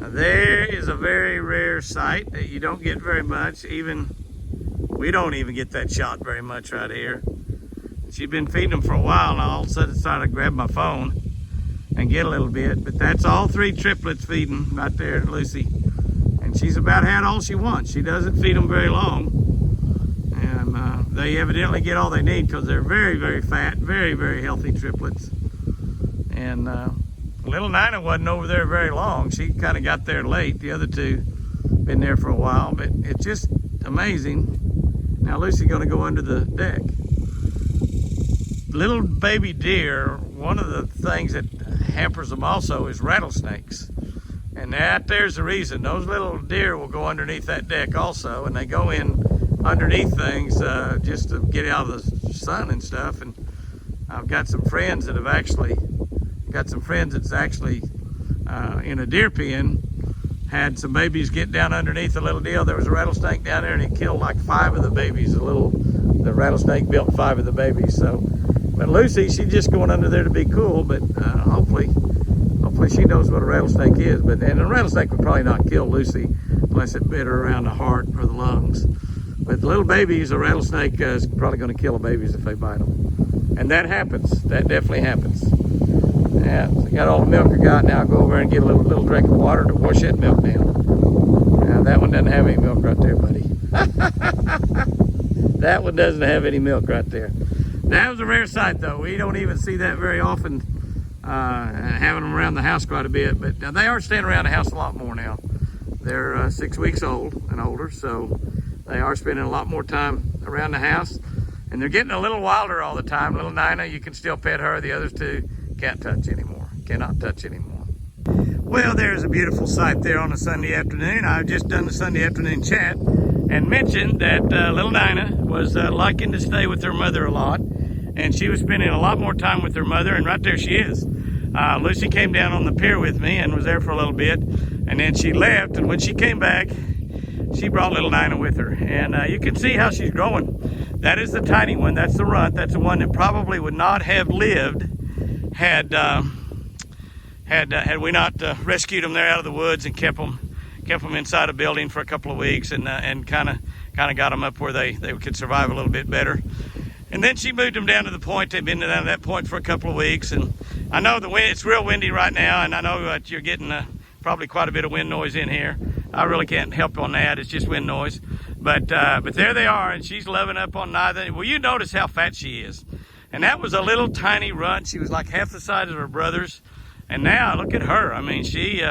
There is a very rare sight that you don't get very much. We don't even get that shot very much right here. She's been feeding them for a while, and I all of a sudden decided to grab my phone and get a little bit. But that's all three triplets feeding right there, Lucy. And she's about had all she wants. She doesn't feed them very long. And they evidently get all they need because they're very, very fat, very, very healthy triplets. And little Nina wasn't over there very long. She kind of got there late. The other two been there for a while, but it's just amazing. Now Lucy's gonna go under the deck. Little baby deer, one of the things that hampers them also is rattlesnakes. And that there's the reason. Those little deer will go underneath that deck also, and they go in underneath things just to get out of the sun and stuff. And I've got some friends that have actually, in a deer pen, had some babies get down underneath the little deal. There was a rattlesnake down there and it killed like 5 of the babies. The rattlesnake built 5 of the babies. So, but Lucy, she's just going under there to be cool, but hopefully she knows what a rattlesnake is. And a rattlesnake would probably not kill Lucy unless it bit her around the heart or the lungs. But the little babies, a rattlesnake is probably going to kill the babies if they bite them. And that happens. That definitely happens. Yeah, so got all the milk I got. Now I'll go over and get a little drink of water to wash that milk down. Now that one doesn't have any milk right there, buddy. That one doesn't have any milk right there. That was a rare sight, though. We don't even see that very often, having them around the house quite a bit. But they are staying around the house a lot more now. They're 6 weeks old and older, so they are spending a lot more time around the house. And they're getting a little wilder all the time. Little Nina, you can still pet her. The others two can't touch anymore. Cannot touch anymore. Well, there's a beautiful sight there on a Sunday afternoon. I've just done the Sunday afternoon chat and mentioned that little Nina was liking to stay with her mother a lot. And she was spending a lot more time with her mother, and right there she is. Lucy came down on the pier with me and was there for a little bit, and then she left, and when she came back, she brought little Nina with her. And you can see how she's growing. That is the tiny one, that's the runt. That's the one that probably would not have lived had we not rescued them there out of the woods and kept them inside a building for a couple of weeks and kind of got them up where they could survive a little bit better. And then she moved them down to the point. They've been down to that point for a couple of weeks. And I know the wind, it's real windy right now, and I know that you're getting probably quite a bit of wind noise in here. I really can't help on that. It's just wind noise. But there they are, and she's loving up on neither. Well, you notice how fat she is. And that was a little tiny runt. She was like half the size of her brothers. And now look at her. I mean, she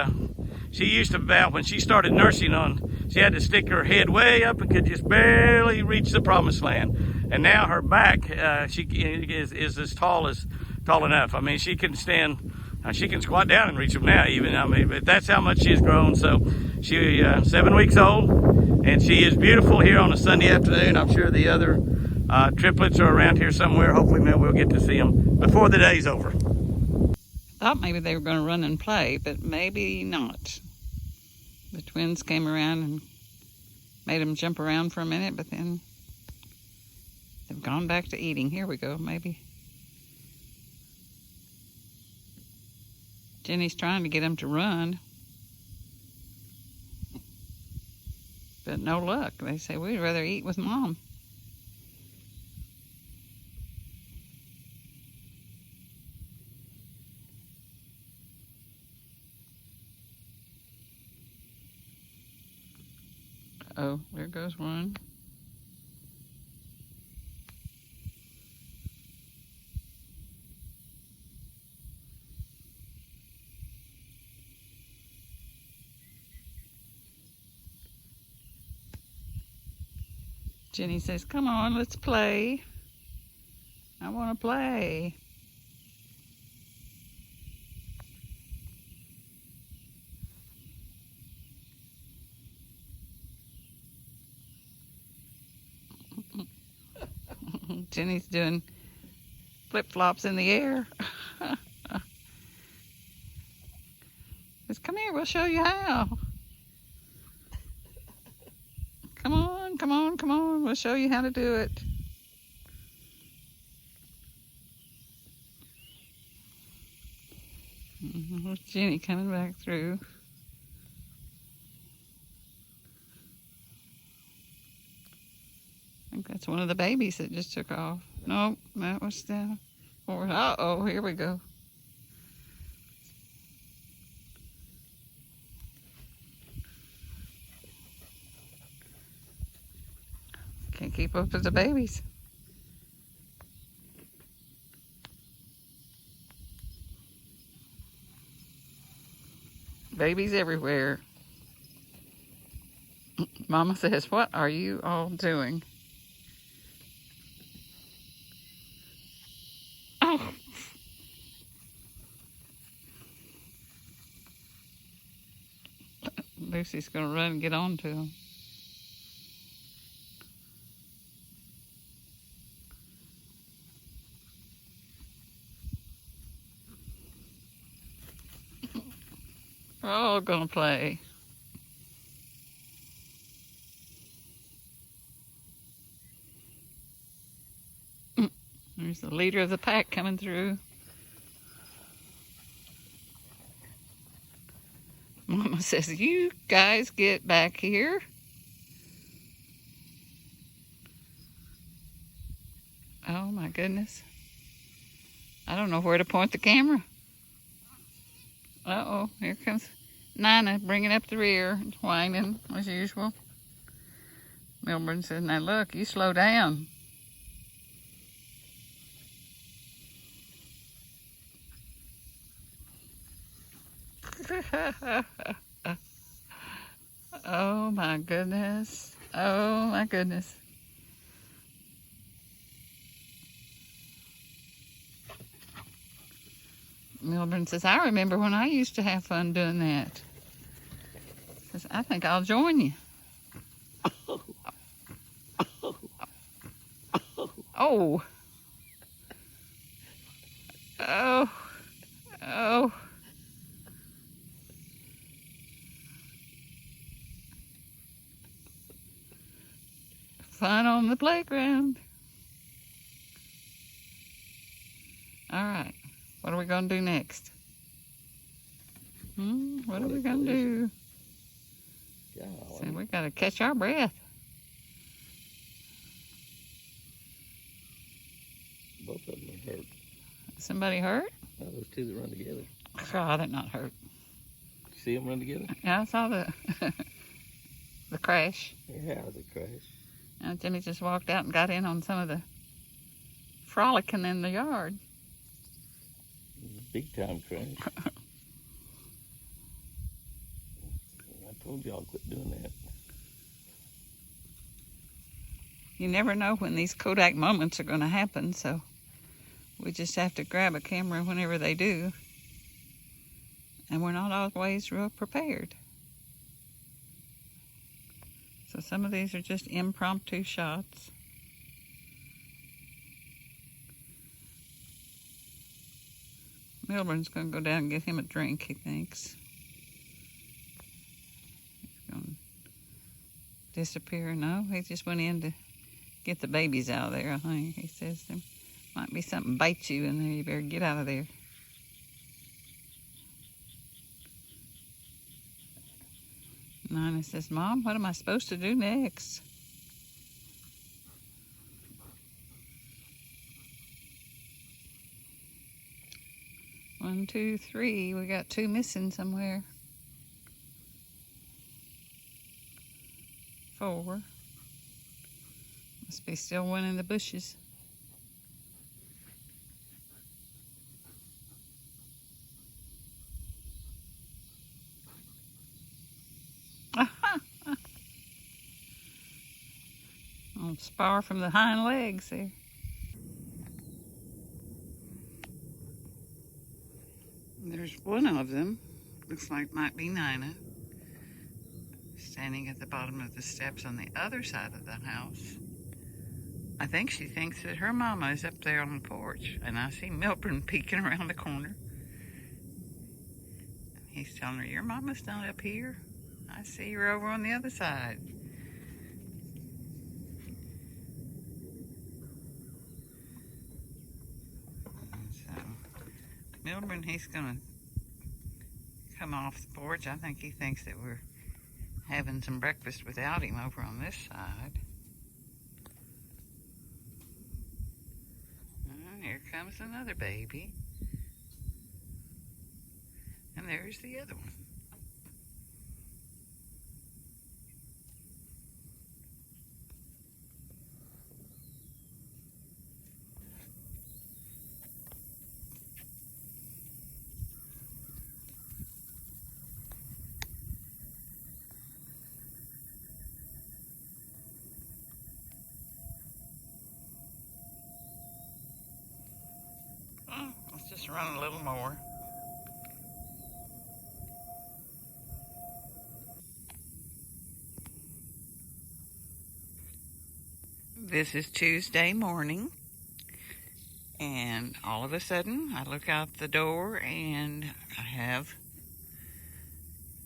used to, about when she started nursing on, she had to stick her head way up and could just barely reach the promised land. And now her back, she is as tall enough. I mean, she can stand, she can squat down and reach them now even. I mean, but that's how much she's grown. So she's 7 weeks old, and she is beautiful here on a Sunday afternoon. I'm sure the other triplets are around here somewhere. Hopefully, maybe we'll get to see them before the day's over. Thought maybe they were going to run and play, but maybe not. The twins came around and made them jump around for a minute, but then they've gone back to eating. Here we go, maybe. Jenny's trying to get them to run, but no luck. They say, we'd rather eat with Mom. Oh, there goes one. Jenny says, come on, let's play. I want to play. Jenny's doing flip-flops in the air. Says, come here, we'll show you how. Come on, come on, come on. We'll show you how to do it. There's Jenny coming back through. think that's one of the babies that just took off. Nope, that was the... Uh-oh, here we go. Can't keep up with the babies. Babies everywhere. Mama says, what are you all doing? Oh. Lucy's going to run and get on to him. We're all going to play. There's the leader of the pack coming through. Mama says, you guys get back here. Oh my goodness. I don't know where to point the camera. Uh-oh, here comes Nina bringing up the rear, whining as usual. Milburn says, now look, you slow down. Oh my goodness. Oh my goodness. Milburn says, I remember when I used to have fun doing that. Says, I think I'll join you. Oh. Oh. Oh. Fun on the playground. All right. What are we going to do next? What are we going to do? So we got to catch our breath. Both of them are hurt. Somebody hurt? No, those two that run together. Oh, they're not hurt. You see them run together? Yeah, I saw the the crash. Yeah, the crash. And Jimmy just walked out and got in on some of the frolicking in the yard. Big time crash. I told y'all quit doing that. You never know when these Kodak moments are going to happen, so we just have to grab a camera whenever they do. And we're not always real prepared. So some of these are just impromptu shots. Milburn's going to go down and get him a drink, he thinks. He's going to disappear. No, he just went in to get the babies out of there, I think. He says there might be something bites you in there. You better get out of there. Nina says, Mom, what am I supposed to do next? One, two, three. We got two missing somewhere. 4. Must be still one in the bushes. Little spar from the hind legs there. There's one of them. Looks like might be Nina. Standing at the bottom of the steps on the other side of the house. I think she thinks that her mama is up there on the porch. And I see Milburn peeking around the corner. He's telling her, your mama's not up here. I see her over on the other side. So, Milburn, he's going to come off the porch. I think he thinks that we're having some breakfast without him over on this side. comes another baby. And there's the other one. Let's just run a little more. This is Tuesday morning, and all of a sudden I look out the door and I have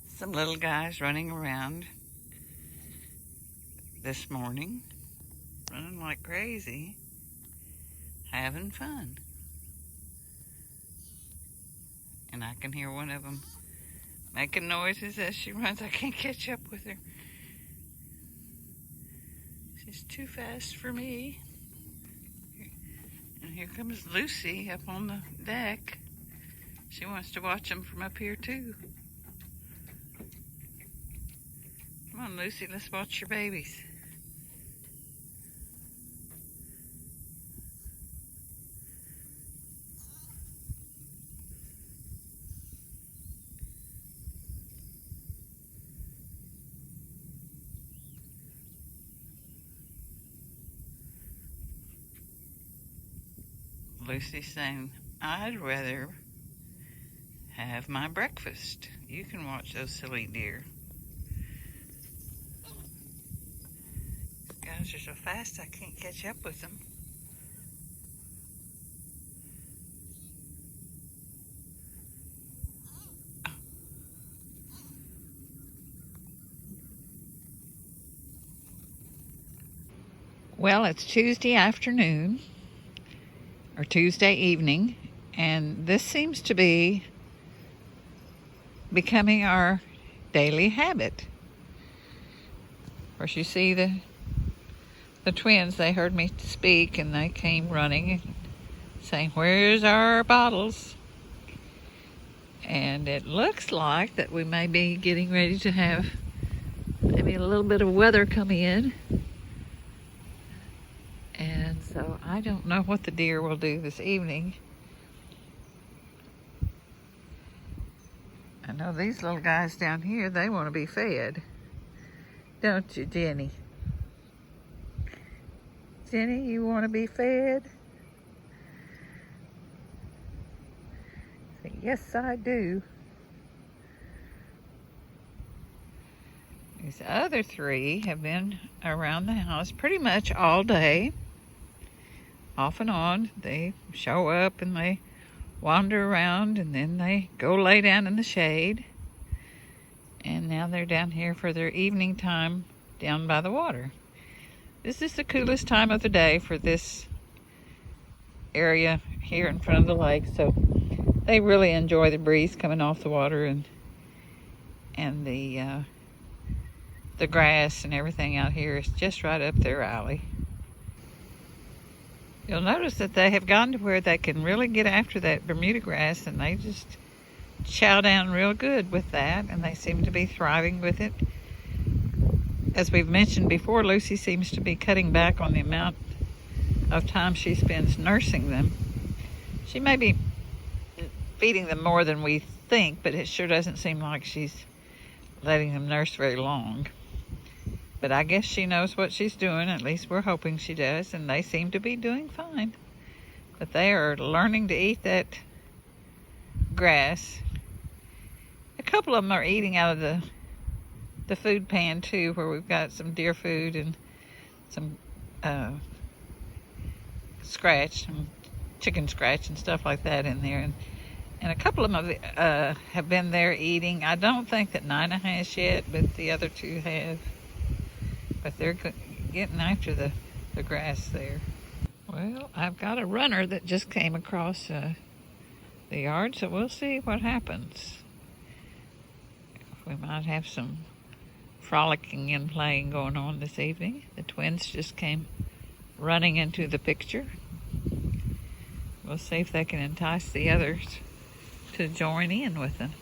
some little guys running around this morning, running like crazy, having fun. And I can hear one of them making noises as she runs. I can't catch up with her. She's too fast for me. And here comes Lucy up on the deck. She wants to watch them from up here too. Come on, Lucy, let's watch your babies. Lucy's saying, I'd rather have my breakfast. You can watch those silly deer. These guys are so fast I can't catch up with them. Well, it's Tuesday afternoon, or Tuesday evening, and this seems to be becoming our daily habit. Of course, you see the twins, they heard me speak and they came running saying, where's our bottles? And it looks like that we may be getting ready to have maybe a little bit of weather come in. And so I don't know what the deer will do this evening. I know these little guys down here, they want to be fed. Don't you, Jenny? Jenny, you want to be fed? Say, yes, I do. These other three have been around the house pretty much all day. Off and on, they show up and they wander around and then they go lay down in the shade. And now they're down here for their evening time down by the water. This is the coolest time of the day for this area here in front of the lake, so they really enjoy the breeze coming off the water and the grass and everything out here is just right up their alley. You'll notice that they have gotten to where they can really get after that Bermuda grass, and they just chow down real good with that, and they seem to be thriving with it. As we've mentioned before, Lucy seems to be cutting back on the amount of time she spends nursing them. She may be feeding them more than we think, but it sure doesn't seem like she's letting them nurse very long. But I guess she knows what she's doing, at least we're hoping she does, and they seem to be doing fine. But they are learning to eat that grass. A couple of them are eating out of the food pan too, where we've got some deer food and some scratch, some chicken scratch and stuff like that in there. And a couple of them have been there eating. I don't think that Nina has yet, but the other two have. But they're getting after the grass there. Well, I've got a runner that just came across the yard, so we'll see what happens. We might have some frolicking and playing going on this evening. The twins just came running into the picture. We'll see if they can entice the others to join in with them.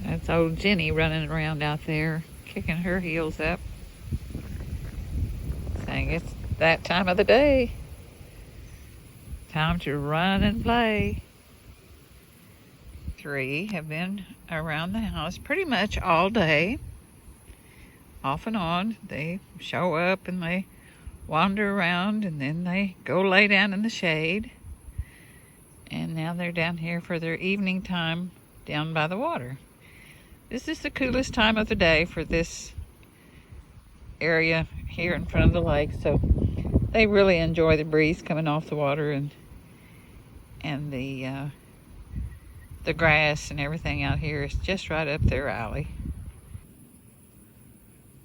That's old Jenny running around out there, kicking her heels up, saying it's that time of the day. Time to run and play. 3 have been around the house pretty much all day. Off and on, they show up and they wander around and then they go lay down in the shade. And now they're down here for their evening time down by the water. This is the coolest time of the day for this area here in front of the lake, so they really enjoy the breeze coming off the water and the grass and everything out here is just right up their alley.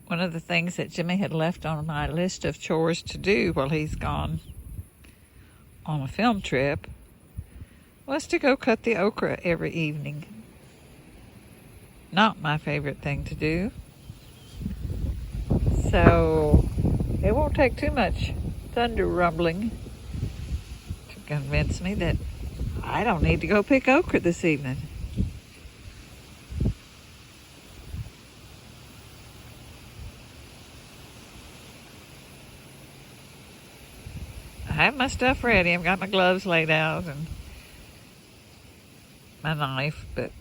One of the things that Jimmy had left on my list of chores to do while he's gone on a film trip was to go cut the okra every evening. Not my favorite thing to do. So it won't take too much thunder rumbling to convince me that I don't need to go pick okra this evening. I have my stuff ready. I've got my gloves laid out and my knife, but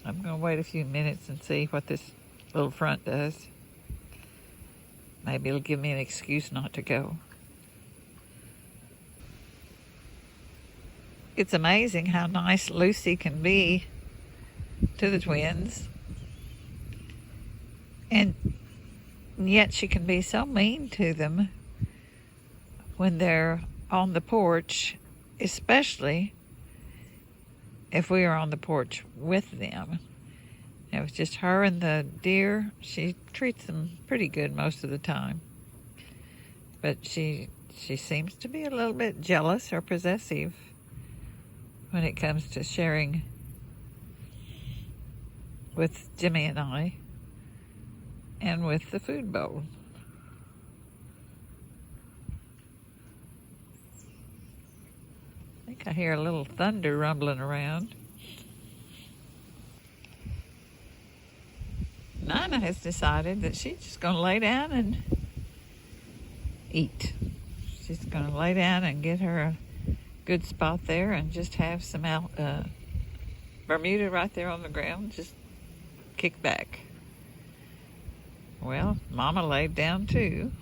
I'm going to wait a few minutes and see what this little front does. Maybe it'll give me an excuse not to go. It's amazing how nice Lucy can be to the twins. And yet she can be so mean to them when they're on the porch, especially if we are on the porch with them. It was just her and the deer. She treats them pretty good most of the time. But she seems to be a little bit jealous or possessive when it comes to sharing with Jimmy and I and with the food bowl. I think I hear a little thunder rumbling around. Nana has decided that she's just going to lay down and eat. She's going to lay down and get her a good spot there and just have some Bermuda right there on the ground, just kick back. Well, Mama laid down too.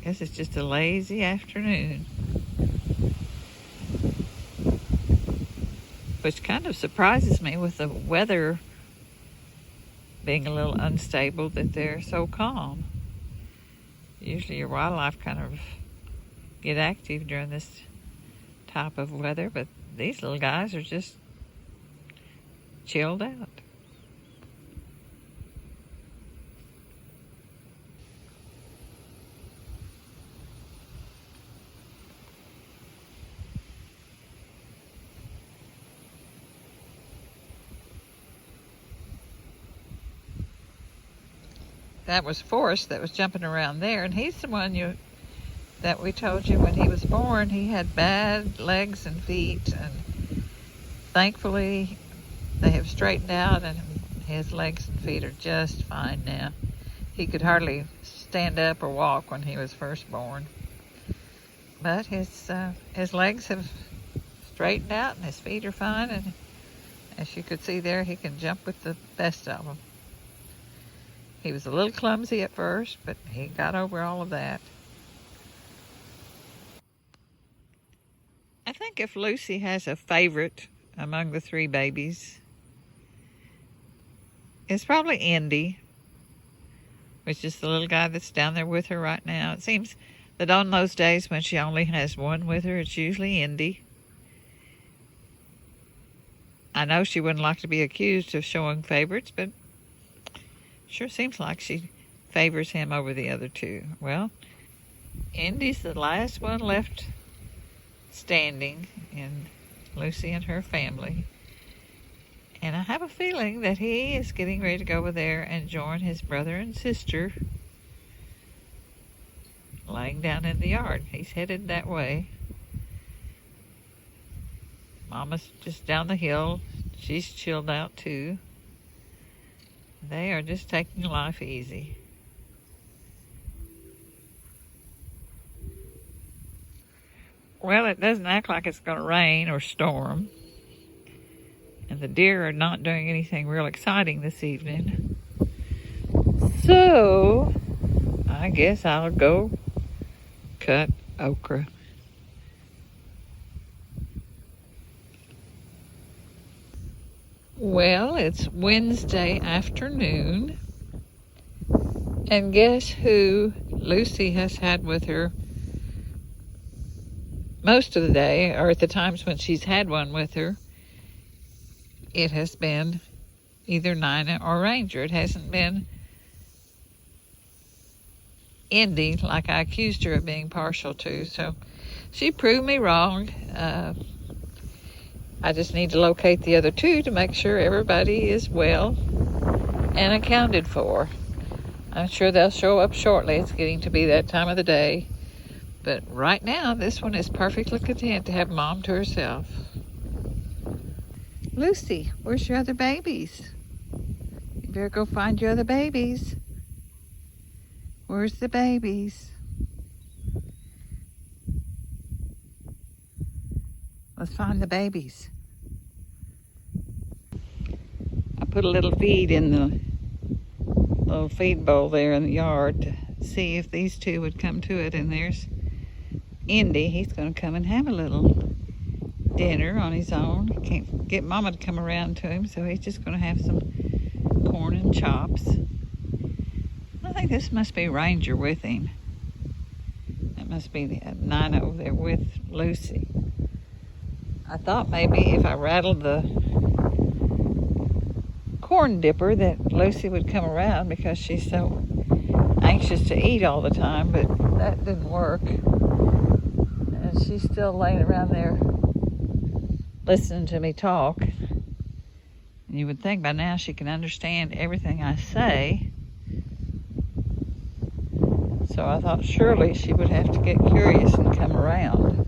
Guess it's just a lazy afternoon. Which kind of surprises me with the weather being a little unstable that they're so calm. Usually your wildlife kind of get active during this type of weather, but these little guys are just chilled out. That was Forrest that was jumping around there, and he's the one that we told you when he was born he had bad legs and feet, and thankfully they have straightened out and his legs and feet are just fine now. He could hardly stand up or walk when he was first born, but his legs have straightened out and his feet are fine, and as you could see there, he can jump with the best of them. He was a little clumsy at first, but he got over all of that. I think think if Lucy has a favorite among the three babies, it's probably Indy, which is the little guy that's down there with her right now. It seems that on those days when she only has one with her, it's usually Indy. I know she wouldn't like to be accused of showing favorites, but sure seems like she favors him over the other two. Well, Indy's the last one left standing in Lucy and her family. And I have a feeling that he is getting ready to go over there and join his brother and sister laying down in the yard. He's headed that way. Mama's just down the hill. She's chilled out too. They are just taking life easy. Well, it doesn't act like it's going to rain or storm. And the deer are not doing anything real exciting this evening. So, I guess I'll go cut okra. Well, it's Wednesday afternoon. And guess who Lucy has had with her most of the day, or at the times when she's had one with her? It has been either Nina or Ranger. It hasn't been Indy, like I accused her of being partial to. So she proved me wrong. I just need to locate the other two to make sure everybody is well and accounted for. I'm sure they'll show up shortly. It's getting to be that time of the day. But right now, this one is perfectly content to have Mom to herself. Lucy, where's your other babies? You better go find your other babies. Where's the babies? Let's find the babies. I put a little feed in the little feed bowl there in the yard to see if these two would come to it. And there's Indy. He's going to come and have a little dinner on his own. He can't get Mama to come around to him, so he's just going to have some corn and chops. I think this must be Ranger with him. That must be the Nina over there with Lucy. I thought maybe if I rattled the corn dipper that Lucy would come around because she's so anxious to eat all the time, but that didn't work. And she's still laying around there listening to me talk. And you would think by now she can understand everything I say. So I thought surely she would have to get curious and come around.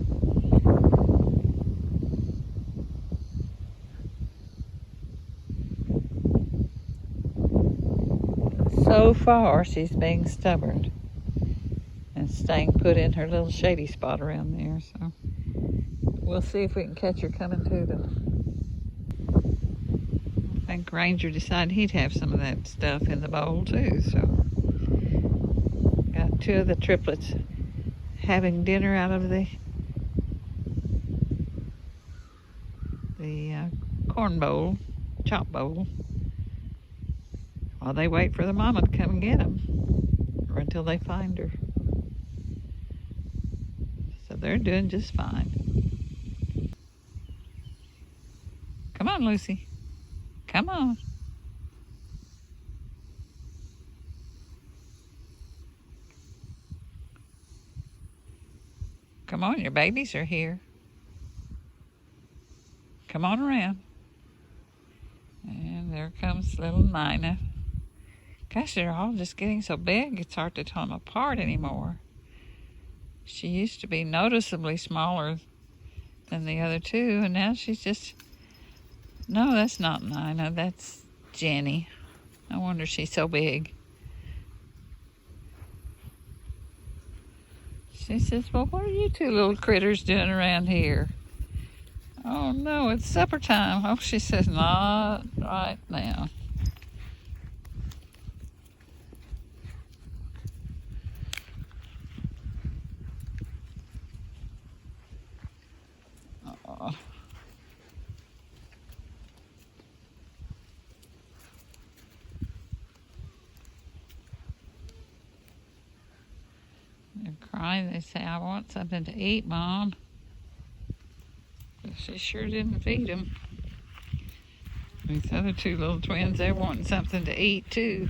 So far, she's being stubborn and staying put in her little shady spot around there. So we'll see if we can catch her coming to them. I think Ranger decided he'd have some of that stuff in the bowl too. So got two of the triplets having dinner out of the corn bowl, chop bowl, while they wait for the mama to come and get them, or until they find her. So they're doing just fine. Come on, Lucy. Come on. Come on, your babies are here. Come on around. And there comes little Nina. Gosh, they're all just getting so big, it's hard to tell them apart anymore. She used to be noticeably smaller than the other two, and now she's just... No, that's not Nina, that's Jenny. No wonder she's so big. She says, well, what are you two little critters doing around here? Oh, no, it's supper time. Oh, she says, not right now. morning, they say, I want something to eat, Mom. But she sure didn't feed them. These other two little twins, they're wanting something to eat too.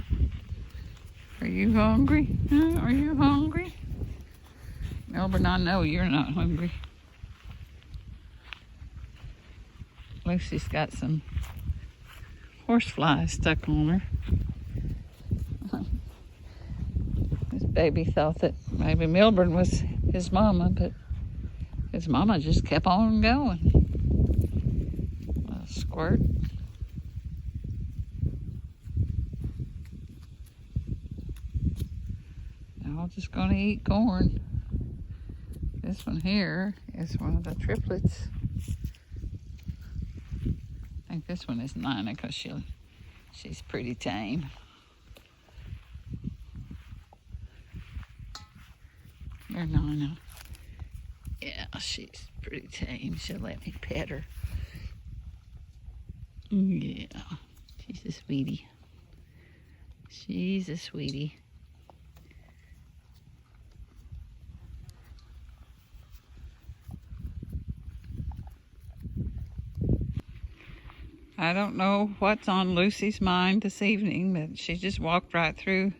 Are you hungry? Huh? Are you hungry? Melbourne, I know you're not hungry. Lucy's got some horseflies stuck on her. This baby thought that maybe Melbourne was his mama, but his mama just kept on going. A squirt. They're all just gonna eat corn. This one here is one of the triplets. I think this one is Nina because she's pretty tame. There's Nina. Yeah, she's pretty tame. She'll let me pet her. Yeah, she's a sweetie. She's a sweetie. I don't know what's on Lucy's mind this evening, but she just walked right through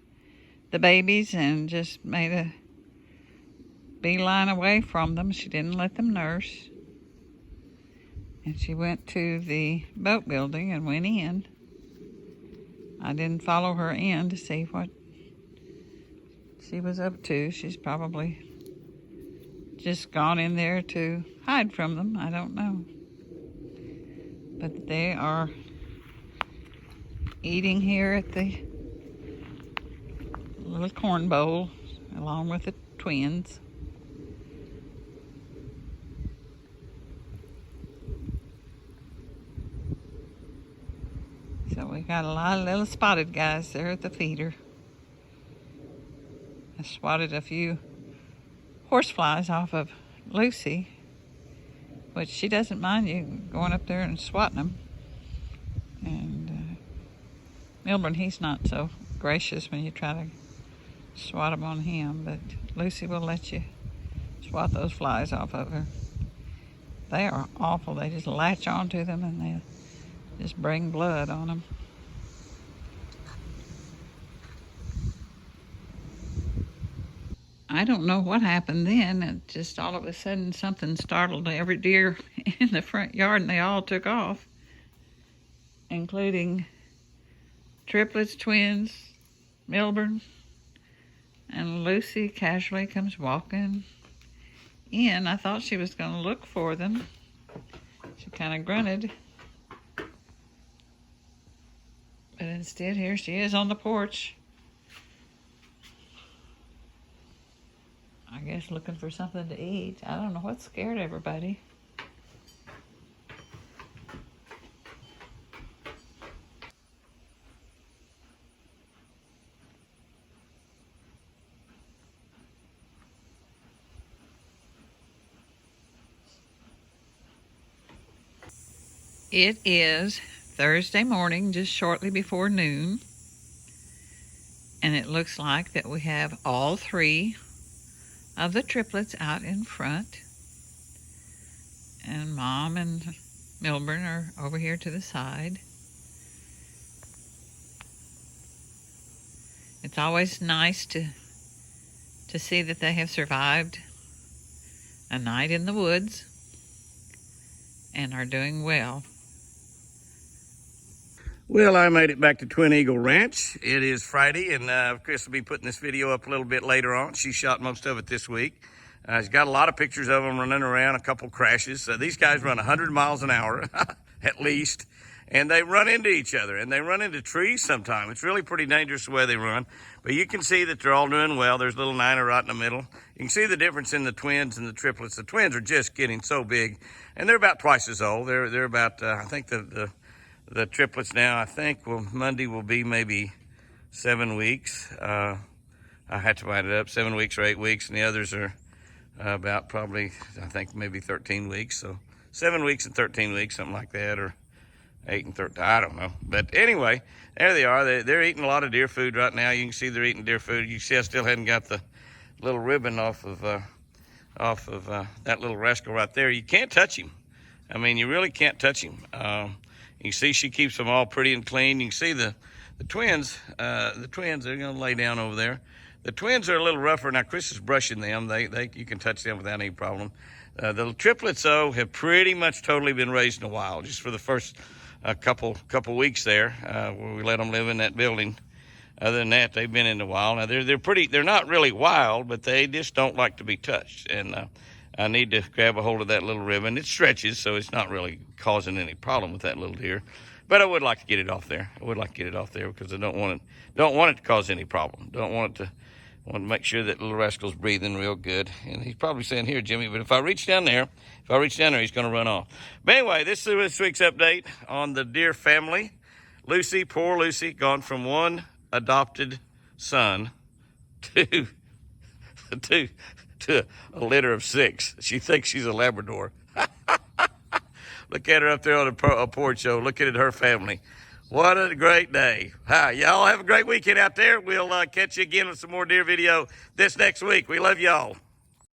the babies and just made a beeline away from them. She didn't let them nurse. And she went to the boat building and went in. I didn't follow her in to see what she was up to. She's probably just gone in there to hide from them. I don't know. But they are eating here at the little corn bowl along with the twins. So we got a lot of little spotted guys there at the feeder. I swatted a few horseflies off of Lucy, which she doesn't mind you going up there and swatting them. And Milburn, he's not so gracious when you try to swat them on him, but Lucy will let you swat those flies off of her. They are awful. They just latch onto them and they just bring blood on them. I don't know what happened then. It just all of a sudden something startled every deer in the front yard and they all took off, including triplets, twins, Milburn, and Lucy casually comes walking in. I thought she was going to look for them. She kind of grunted. But instead, here she is on the porch. I guess looking for something to eat. I don't know what scared everybody. It is Thursday morning, just shortly before noon. And it looks like that we have all three of the triplets out in front. And Mom and Milburn are over here to the side. It's always nice to see that they have survived a night in the woods and are doing well. Well, I made it back to Twin Eagle Ranch. It is Friday, and Chris will be putting this video up a little bit later on. She shot most of it this week. She's got a lot of pictures of them running around, a couple crashes. These guys run 100 miles an hour, at least, and they run into each other, and they run into trees sometimes. It's really pretty dangerous the way they run, but you can see that they're all doing well. There's little Nina right in the middle. You can see the difference in the twins and the triplets. The twins are just getting so big, and they're about twice as old. They're about, I think the triplets now, I think Monday will be maybe 7 weeks. I had to divide it up, 7 weeks or 8 weeks, and the others are about probably, I think maybe 13 weeks. So 7 weeks and 13 weeks, something like that, or 8 and 13, I don't know. But anyway, there they are. They're eating a lot of deer food right now. You can see they're eating deer food. You see I still hadn't got the little ribbon off of that little rascal right there. You can't touch him. I mean, you really can't touch him. You can see she keeps them all pretty and clean. You can see the twins. The twins, they're going to lay down over there. The twins are a little rougher. Now, Chris is brushing them. You can touch them without any problem. The triplets, though, have pretty much totally been raised in the wild, just for the first couple weeks there, where we let them live in that building. Other than that, they've been in the wild. Now, they're not really wild, but they just don't like to be touched. And I need to grab a hold of that little ribbon. It stretches, so it's not really causing any problem with that little deer. But I would like to get it off there. I would like to get it off there because I don't want it to cause any problem. Want to make sure that little rascal's breathing real good. And he's probably saying, here, Jimmy, but if I reach down there, he's going to run off. But anyway, this is this week's update on the deer family. Lucy, poor Lucy, gone from one adopted son to a litter of 6. She thinks she's a Labrador. Look at her up there on a porch show. Look at her family. What a great day. Hi, y'all have a great weekend out there. We'll catch you again with some more deer video this next week. We love y'all.